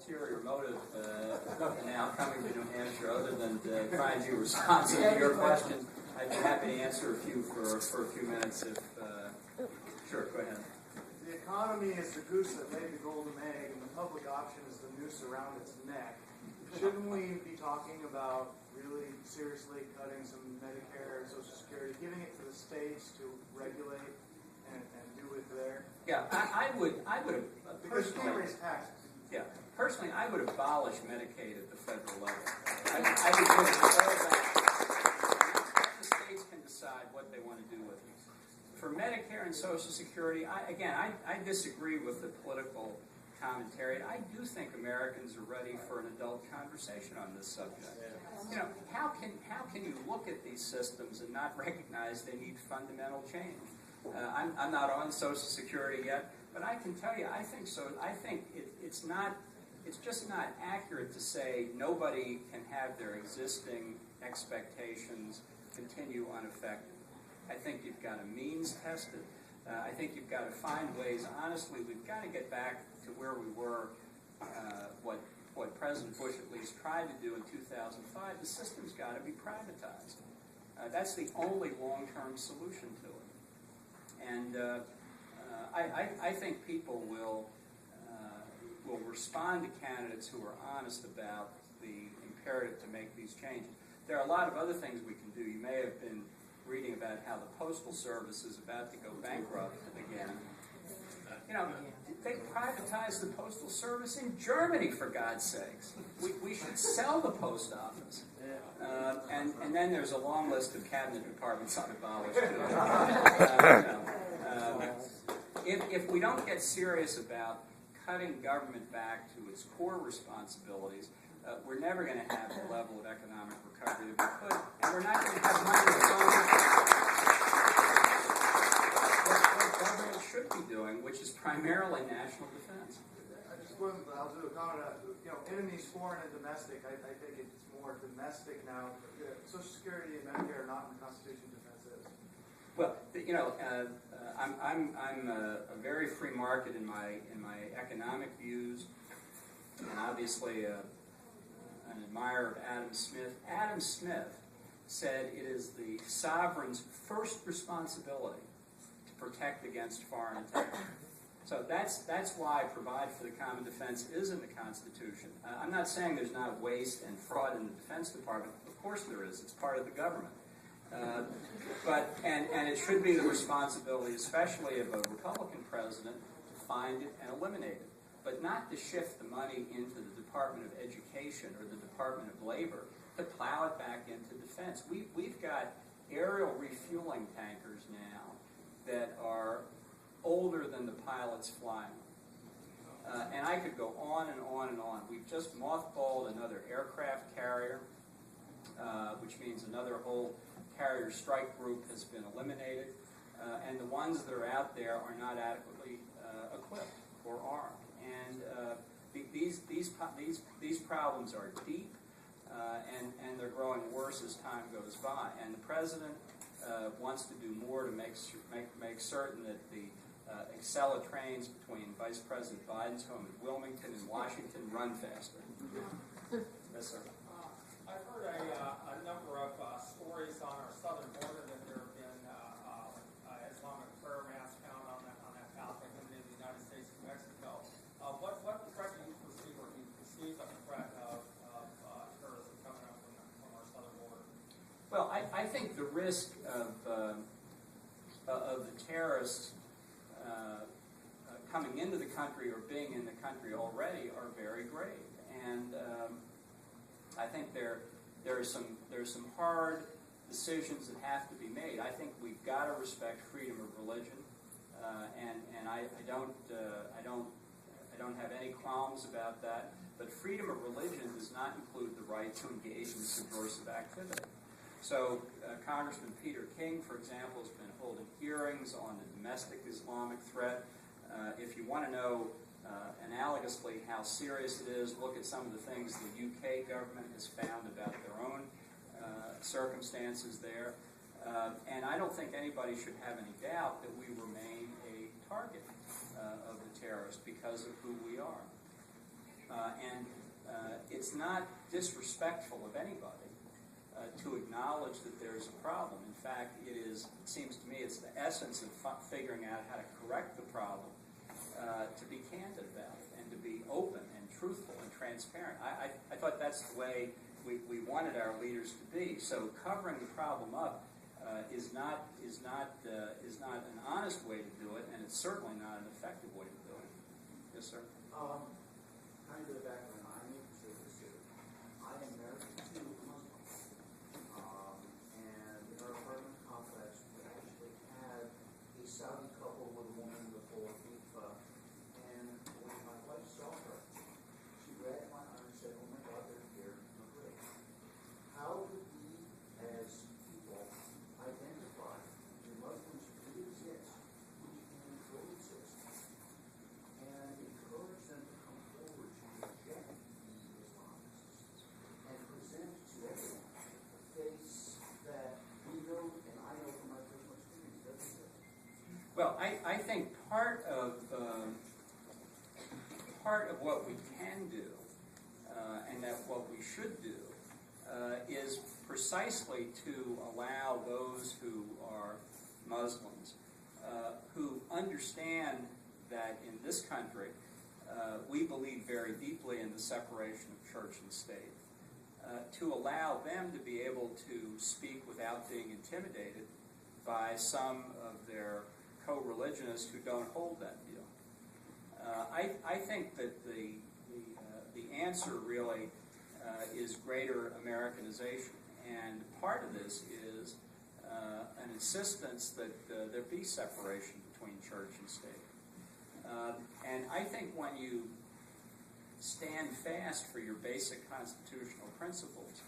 ulterior motive now coming to New Hampshire other than to try and be responsive to your questions. I'd be happy to answer a few for a few minutes if, sure, go ahead. The economy is the goose that laid the golden egg, and the public option is the noose around its neck. Shouldn't we be talking about really seriously cutting some Medicare and Social Security, giving it to the states to regulate and do it there? Yeah, I would Because you can't personally, raise taxes. yeah, personally, I would abolish Medicaid at the federal level. I would give it all back. The states can decide what they want to do with it. For Medicare and Social Security, I disagree with the political commentary. I do think Americans are ready for an adult conversation on this subject. You know, how can you look at these systems and not recognize they need fundamental change? I'm not on Social Security yet, but I can tell you, I think so. I think it's just not accurate to say nobody can have their existing expectations continue unaffected. I think you've got to means test it. I think you've got to find ways. Honestly, we've got to get back to where we were, what President Bush at least tried to do in 2005. The system's got to be privatized. That's the only long-term solution to it. And I think people will respond to candidates who are honest about the imperative to make these changes. There are a lot of other things we can do. You may have been reading about how the Postal Service is about to go bankrupt again. You know, they privatized the Postal Service in Germany, for God's sakes. We should sell the post office. And then there's a long list of cabinet departments unabolished. If we don't get serious about cutting government back to its core responsibilities, we're never going to have the level of economic recovery that we could, and we're not going to have money to go what government should be doing, which is primarily national defense. I'll do a comment. Enemies, foreign and domestic. I think it's more domestic now. Social Security and Medicare are not in the Constitution. Defense is. Well, I'm a very free market in my economic views, and obviously an admirer of Adam Smith. Adam Smith said it is the sovereign's first responsibility to protect against foreign attack. So that's why provide for the common defense is in the Constitution. I'm not saying there's not waste and fraud in the Defense Department. Of course there is. It's part of the government. But it should be the responsibility, especially of a Republican president, to find it and eliminate it, but not to shift the money into the Department of Education or the Department of Labor, to plow it back into defense. We've got aerial refueling tankers now that are older than the pilots flying them. And I could go on and on and on. We've just mothballed another aircraft carrier, which means another whole carrier strike group has been eliminated, and the ones that are out there are not adequately equipped or armed. And these problems are deep, and they're growing worse as time goes by. And the president wants to do more to make certain that the Excella trains between Vice President Biden's home in Wilmington and Washington run faster. Yes, sir. I've heard a number of stories on our southern border that there have been Islamic prayer mass found on that path into the United States and Mexico. What threat do you perceive, or do you perceive a threat of terrorism coming up from our southern border? Well, I think the risk of the terrorists coming into the country or being in the country already are very grave, and I think there are some hard decisions that have to be made. I think we've got to respect freedom of religion, and I don't have any qualms about that. But freedom of religion does not include the right to engage in subversive activity. So Congressman Peter King, for example, has been holding hearings on the domestic Islamic threat. If you want to know analogously how serious it is, look at some of the things the UK government has found about their own circumstances there. And I don't think anybody should have any doubt that we remain a target of the terrorists because of who we are. And it's not disrespectful of anybody to acknowledge that there's a problem. In fact, it seems to me, it's the essence of figuring out how to correct the problem, to be candid about it and to be open and truthful and transparent. I thought that's the way we wanted our leaders to be. So covering the problem up is not an honest way to do it, and it's certainly not an effective way to do it. Yes, sir. Kind of the background I'm interested in. I am married to a Muslim, and in our apartment complex, we actually had a Saudi couple with a woman before FIFA, and when my wife saw her, she grabbed my arm and said, "Oh my God, they're here, no great." How do we, as people, identify the Muslims who exist, which can coexist, and encourage them to come forward to reject the Islamists and present to everyone a face that we know, and I know from my personal experience, doesn't exist? Well, I think part of what we can do, and that what we should do, is precisely to allow those who are Muslims, who understand that in this country we believe very deeply in the separation of church and state, to allow them to be able to speak without being intimidated by some of their co-religionists who don't hold that view. I think that the answer really is greater Americanization, and part of this is an insistence that there be separation between church and state. And I think when you stand fast for your basic constitutional principles,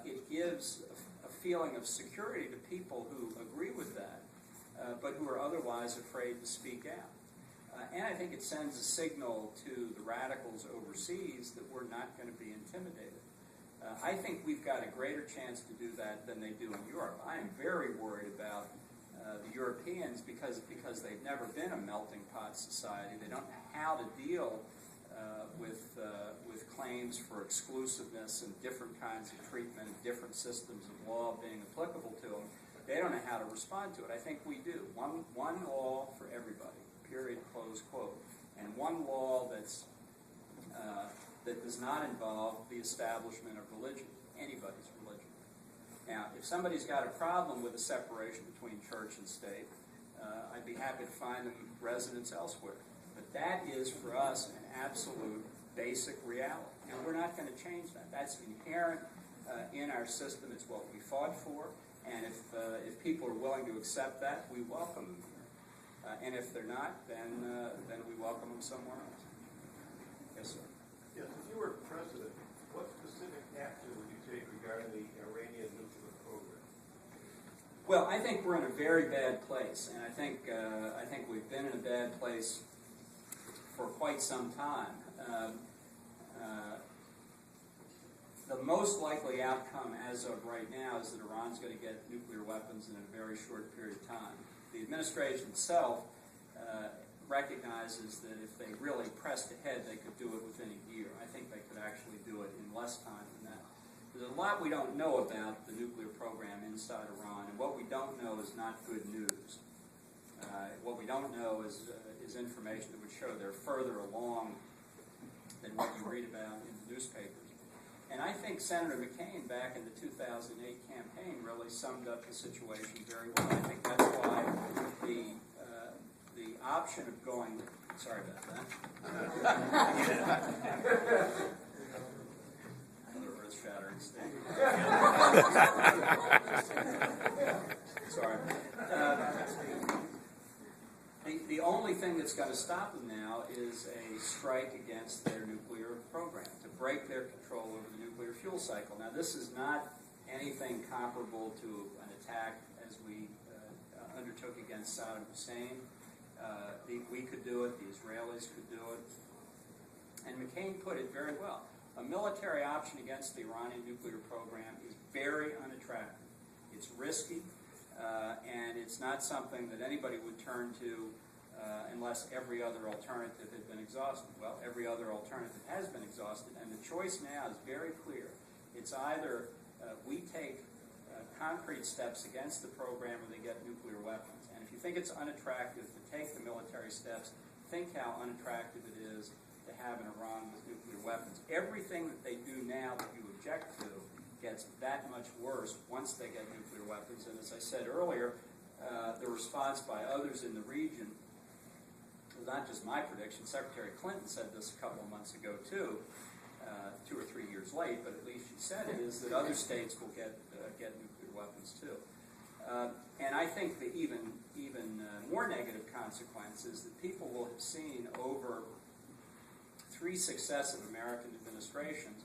it gives a feeling of security to people who agree with that, but who are otherwise afraid to speak out. And I think it sends a signal to the radicals overseas that we're not going to be intimidated. I think we've got a greater chance to do that than they do in Europe. I am very worried about the Europeans because they've never been a melting pot society. They don't know how to deal with claims for exclusiveness and different kinds of treatment, different systems of law being applicable to them. They don't know how to respond to it. I think we do. One law for everybody, period, close quote. And one law that does not involve the establishment of religion, anybody's religion. Now, if somebody's got a problem with the separation between church and state, I'd be happy to find them residents elsewhere. But that is, for us, an absolute basic reality. And we're not going to change that. That's inherent in our system. It's what we fought for. And if people are willing to accept that, we welcome them here. And if they're not, then we welcome them somewhere else. Yes, sir. Yes, if you were president, what specific action would you take regarding the Iranian nuclear program? Well, I think we're in a very bad place, and I think we've been in a bad place for quite some time. The most likely outcome as of right now is that Iran's going to get nuclear weapons in a very short period of time. The administration itself recognizes that if they really pressed ahead, they could do it within a year. I think they could actually do it in less time than that. There's a lot we don't know about the nuclear program inside Iran, and what we don't know is not good news. What we don't know is information that would show they're further along than what you read about in the newspapers. And I think Senator McCain, back in the 2008 campaign, really summed up the situation very well. I think that's why the option of going... Sorry about that. Another earth-shattering statement. Sorry. The only thing that's going to stop them now is a strike against their nuclear program, to break their control over the nuclear fuel cycle. Now, this is not anything comparable to an attack as we undertook against Saddam Hussein. We could do it, the Israelis could do it. And McCain put it very well. A military option against the Iranian nuclear program is very unattractive. It's risky, and it's not something that anybody would turn to unless every other alternative had been exhausted. Well, every other alternative has been exhausted, and the choice now is very clear. It's either we take concrete steps against the program or they get nuclear weapons. And if you think it's unattractive to take the military steps, think how unattractive it is to have an Iran with nuclear weapons. Everything that they do now that you object to gets that much worse once they get nuclear weapons. And as I said earlier, the response by others in the region was not just my prediction. Secretary Clinton said this a couple of months ago too, 2 or 3 years late, but at least she said it, is that other states will get nuclear weapons too. And I think the even more negative consequence is that people will have seen over 3 successive American administrations,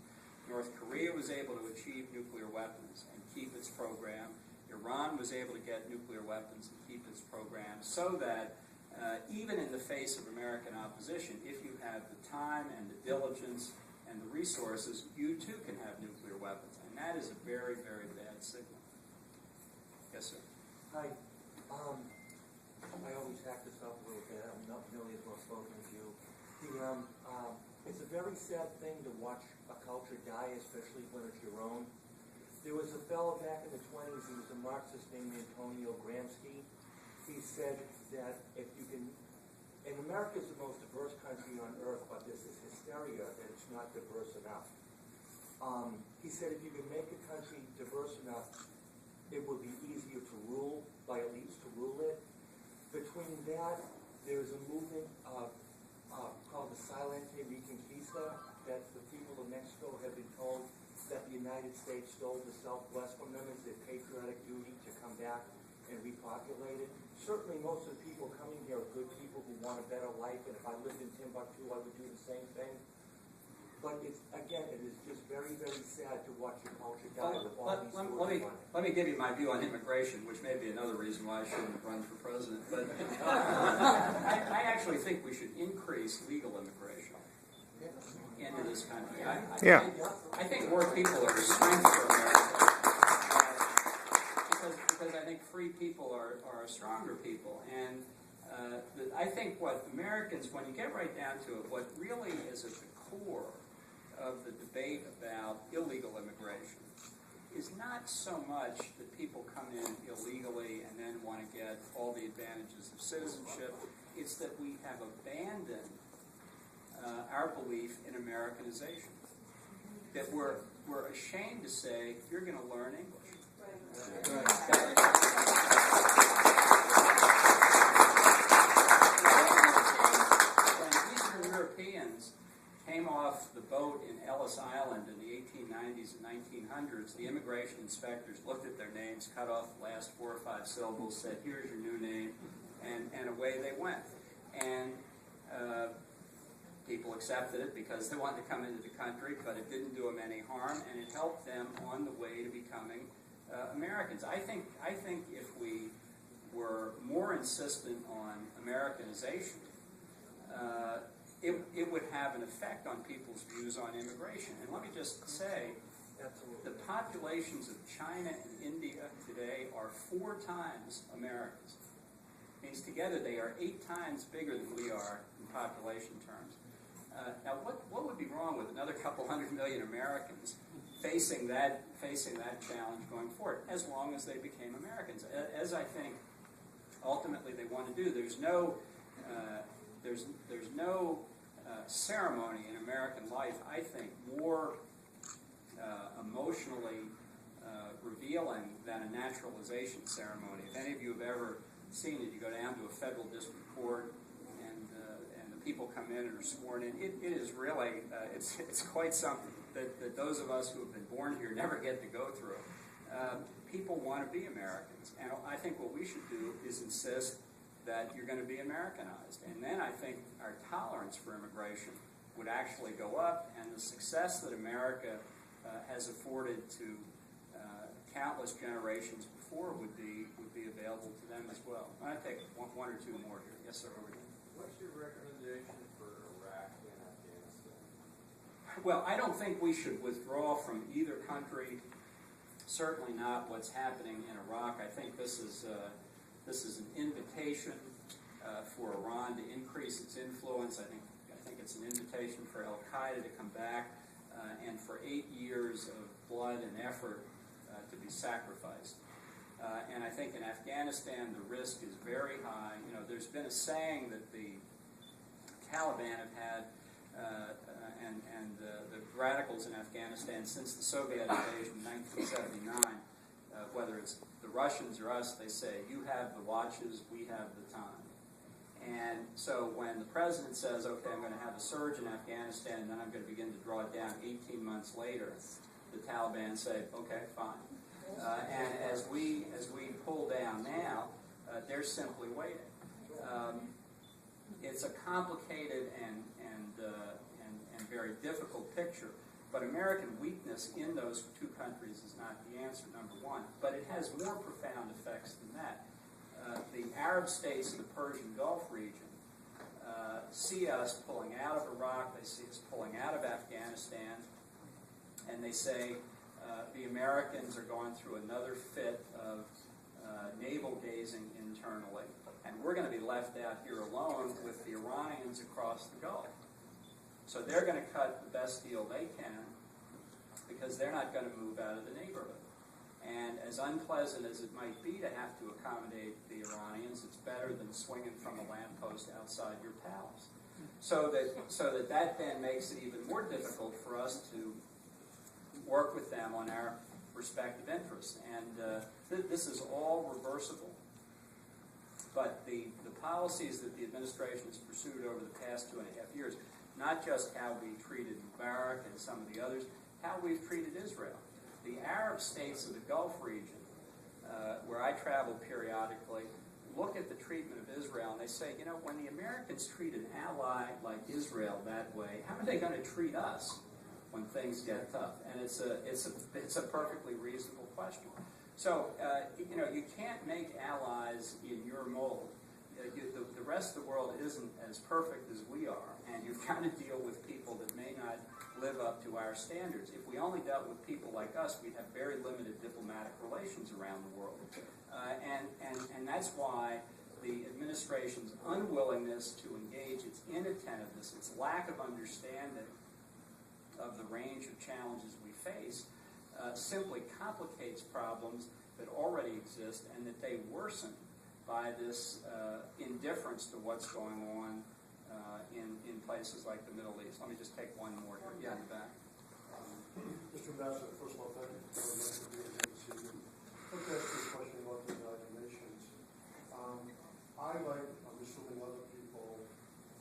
North Korea was able to achieve nuclear weapons and keep its program. Iran was able to get nuclear weapons and keep its program, so that even in the face of American opposition, if you have the time and the diligence and the resources, you too can have nuclear weapons. And that is a very, very bad signal. Yes, sir. Hi. I always hack this up a little bit. I'm not nearly as well spoken as you. It's a very sad thing to watch a culture die, especially when it's your own. There was a fellow back in the 20s, he was a Marxist named Antonio Gramsci. He said that if you can, and America is the most diverse country on earth, but there's this hysteria that it's not diverse enough. He said if you can make a country diverse enough, it would be easier to rule, by elites to rule it. Between that, there's a movement called the Silente Reconquista, that the people of Mexico have been told that the United States stole the Southwest from them as their patriotic duty to come back and repopulate it. Certainly most of the people coming here are good people who want a better life, and if I lived in Timbuktu, I would do the same thing. But it's, again, it is just very, very sad to watch your culture die with all these stories on it. Let me give you my view on immigration, which may be another reason why I shouldn't run for president. But I actually think we should increase legal immigration into this country. I think more people are a strength for America. Because I think free people are stronger people. And I think what Americans, when you get right down to it, what really is at the core of the debate about illegal immigration is not so much that people come in illegally and then want to get all the advantages of citizenship. It's that we have abandoned our belief in Americanization. That we're ashamed to say, you're going to learn English. When Eastern Europeans came off the boat in Ellis Island in the 1890s and 1900s, the immigration inspectors looked at their names, cut off the last 4 or 5 syllables, said, here's your new name, and away they went. And people accepted it because they wanted to come into the country, but it didn't do them any harm, and it helped them on the way to becoming Americans. I think if we were more insistent on Americanization, it would have an effect on people's views on immigration. And let me just say, the populations of China and India today are 4 times Americans. It means together they are 8 times bigger than we are in population terms. Now, what would be wrong with another couple 100 million Americans facing that challenge going forward, as long as they became Americans, as I think ultimately they want to do? There's no ceremony in American life, I think, more emotionally revealing than a naturalization ceremony. If any of you have ever seen it, you go down to a federal district court, and the people come in and are sworn in. It is really, it's quite something that those of us who have been born here never get to go through. People want to be Americans, and I think what we should do is insist that you're going to be Americanized. And then I think our tolerance for immigration would actually go up, and the success that America has afforded to countless generations before would be available to them as well. I take one or two more here. Yes, sir. Over here. What's your recommendation for Iraq and Afghanistan? Well, I don't think we should withdraw from either country. Certainly not what's happening in Iraq. I think this is an invitation for Iran to increase its influence. I think it's an invitation for Al Qaeda to come back, and for 8 years of blood and effort to be sacrificed. And I think in Afghanistan the risk is very high. You know, there's been a saying that the Taliban have had, and the radicals in Afghanistan since the Soviet invasion in 1979, whether it's the Russians or us, they say, you have the watches, we have the time. And so when the president says, okay, I'm going to have a surge in Afghanistan, and then I'm going to begin to draw it down 18 months later, the Taliban say, okay, fine. And as we pull down now, they're simply waiting. It's a complicated and very difficult picture, but American weakness in those two countries is not the answer, number one. But it has more profound effects than that. The Arab states in the Persian Gulf region see us pulling out of Iraq, they see us pulling out of Afghanistan, and they say the Americans are going through another fit of navel gazing internally, and we're going to be left out here alone with the Iranians across the Gulf. So they're going to cut the best deal they can because they're not going to move out of the neighborhood. And as unpleasant as it might be to have to accommodate the Iranians, it's better than swinging from a lamppost outside your palace. So that then makes it even more difficult for us to work with them on our respective interests. And this is all reversible. But the policies that the administration has pursued over the past 2.5 years, not just how we treated Mubarak and some of the others, how we've treated Israel. The Arab states of the Gulf region, where I travel periodically, look at the treatment of Israel and they say, you know, when the Americans treat an ally like Israel that way, how are they going to treat us when things get tough? And it's a perfectly reasonable question. So, you know, you can't make allies in your mold. The rest of the world isn't as perfect as we are, and you've got to deal with people that may not live up to our standards. If we only dealt with people like us, we'd have very limited diplomatic relations around the world. And that's why the administration's unwillingness to engage, its inattentiveness, its lack of understanding of the range of challenges we face simply complicates problems that already exist and that they worsen by this indifference to what's going on in places like the Middle East. Let me just take one more here. Yeah, in the back. Mr. Ambassador, first of all, thank you very much for being here this evening. I'd like to ask you a question about the United Nations. I, like I'm assuming other people,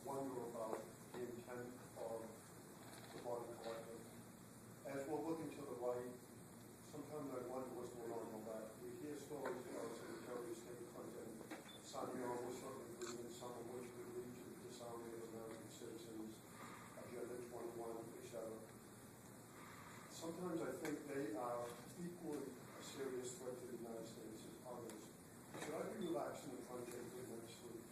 wonder about the intent of the Barton Collective. As we're looking to the right, sometimes I wonder what's going on in the left. We hear stories about Secretary of State Clinton signing on with certain agreements, some of which could lead to the disarming of American citizens, Agenda 21, etc. Sometimes I think they are equally a serious threat to the United States as others. Should I be relaxing the country next week?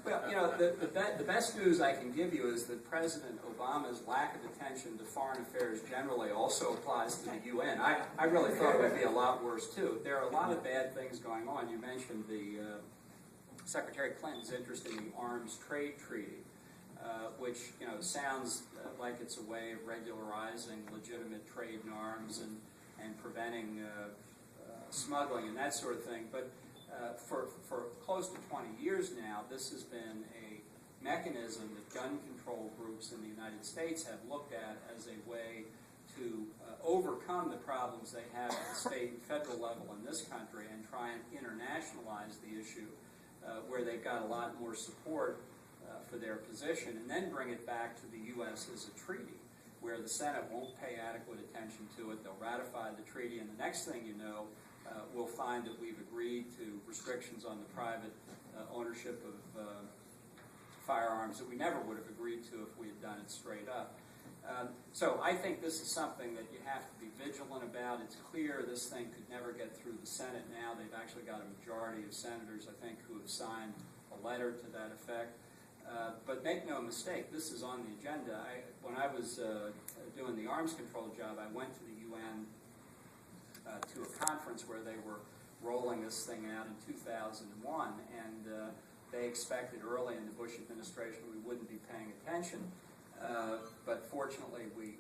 Well, you know, the best news I can give you is that President Obama's lack of attention to foreign affairs generally also applies to the UN. I really thought it would be a lot worse, too. There are a lot of bad things going on. You mentioned the Secretary Clinton's interest in the Arms Trade Treaty, which, you know, sounds like it's a way of regularizing legitimate trade in arms and preventing smuggling and that sort of thing. But for close to 20 years now, this has been a mechanism that gun control groups in the United States have looked at as a way to overcome the problems they have at the state and federal level in this country and try and internationalize the issue where they've got a lot more support for their position, and then bring it back to the U.S. as a treaty, where the Senate won't pay adequate attention to it. They'll ratify the treaty, and the next thing you know, we'll find that we've agreed to restrictions on the private ownership of firearms that we never would have agreed to if we had done it straight up. So I think this is something that you have to be vigilant about. It's clear this thing could never get through the Senate now. They've actually got a majority of senators, I think, who have signed a letter to that effect. But make no mistake, this is on the agenda. When I was doing the arms control job, I went to the UN to a conference where they were rolling this thing out in 2001, and they expected early in the Bush administration we wouldn't be paying attention, but fortunately we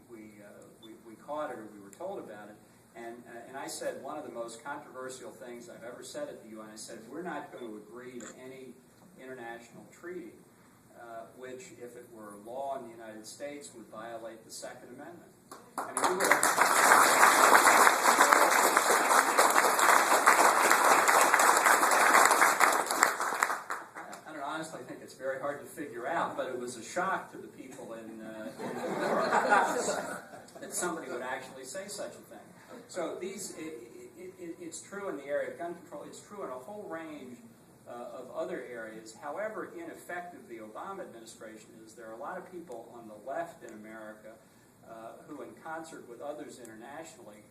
caught it, or we were told about it. And I said one of the most controversial things I've ever said at the UN. I said, we're not going to agree to any international treaty which, if it were law in the United States, would violate the Second Amendment. I mean, we would have... I don't honestly think it's very hard to figure out, but it was a shock to the people in New York that somebody would actually say such a thing. So it's true in the area of gun control. It's true in a whole range of other areas. However ineffective the Obama administration is, there are a lot of people on the left in America who, in concert with others internationally,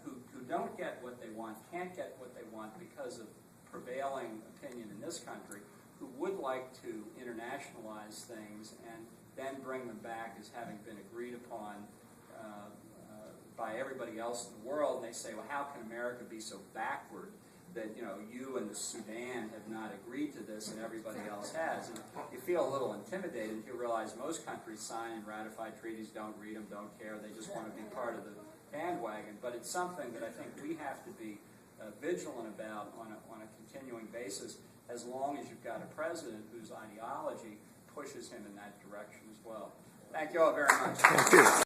who don't get what they want, can't get what they want because of prevailing opinion in this country, who would like to internationalize things and then bring them back as having been agreed upon by everybody else in the world. And they say, well, how can America be so backward that, you know, you and the Sudan have not agreed to this and everybody else has? And you feel a little intimidated. You realize most countries sign and ratify treaties, don't read them, don't care. They just want to be part of the bandwagon. But it's something that I think we have to be vigilant about on a continuing basis, as long as you've got a president whose ideology pushes him in that direction as well. Thank you all very much. Thank you.